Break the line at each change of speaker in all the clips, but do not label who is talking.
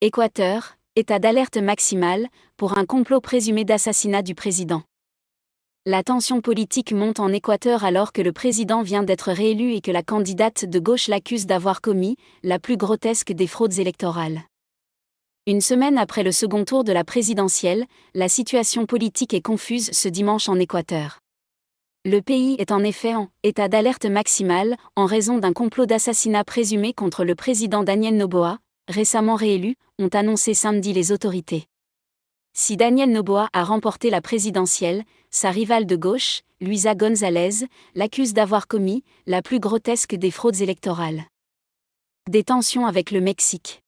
Équateur, état d'alerte maximale, pour un complot présumé d'assassinat du président. La tension politique monte en Équateur alors que le président vient d'être réélu et que la candidate de gauche l'accuse d'avoir commis la plus grotesque des fraudes électorales. Une semaine après le second tour de la présidentielle, la situation politique est confuse ce dimanche en Équateur. Le pays est en effet en état d'alerte maximale en raison d'un complot d'assassinat présumé contre le président Daniel Noboa, récemment réélu, ont annoncé samedi les autorités. Si Daniel Noboa a remporté la présidentielle, sa rivale de gauche, Luisa González, l'accuse d'avoir commis la plus grotesque des fraudes électorales. Des tensions avec le Mexique.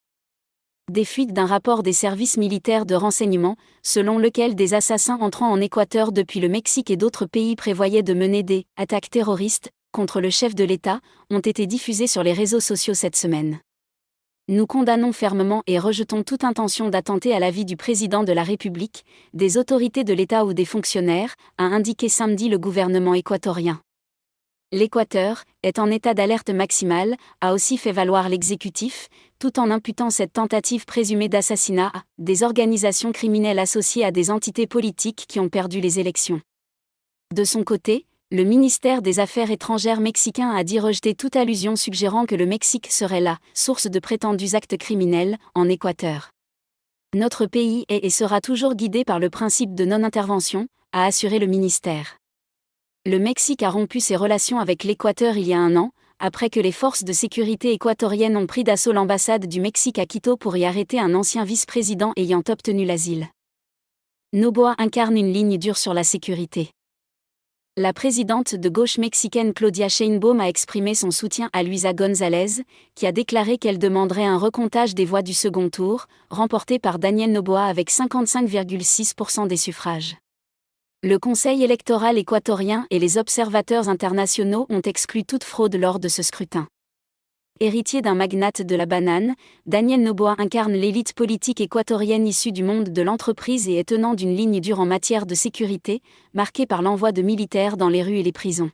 Des fuites d'un rapport des services militaires de renseignement, selon lequel des assassins entrant en Équateur depuis le Mexique et d'autres pays prévoyaient de mener des attaques terroristes contre le chef de l'État, ont été diffusés sur les réseaux sociaux cette semaine. Nous condamnons fermement et rejetons toute intention d'attenter à la vie du président de la République, des autorités de l'État ou des fonctionnaires, a indiqué samedi le gouvernement équatorien. L'Équateur est en état d'alerte maximale, a aussi fait valoir l'exécutif, tout en imputant cette tentative présumée d'assassinat à des organisations criminelles associées à des entités politiques qui ont perdu les élections. De son côté, le ministère des Affaires étrangères mexicain a dit rejeter toute allusion suggérant que le Mexique serait la source de prétendus actes criminels en Équateur. Notre pays est et sera toujours guidé par le principe de non-intervention, a assuré le ministère. Le Mexique a rompu ses relations avec l'Équateur il y a un an, après que les forces de sécurité équatoriennes ont pris d'assaut l'ambassade du Mexique à Quito pour y arrêter un ancien vice-président ayant obtenu l'asile. Noboa incarne une ligne dure sur la sécurité. La présidente de gauche mexicaine Claudia Sheinbaum a exprimé son soutien à Luisa González, qui a déclaré qu'elle demanderait un recomptage des voix du second tour, remporté par Daniel Noboa avec 55,6% des suffrages. Le Conseil électoral équatorien et les observateurs internationaux ont exclu toute fraude lors de ce scrutin. Héritier d'un magnate de la banane, Daniel Noboa incarne l'élite politique équatorienne issue du monde de l'entreprise et est tenant d'une ligne dure en matière de sécurité, marquée par l'envoi de militaires dans les rues et les prisons.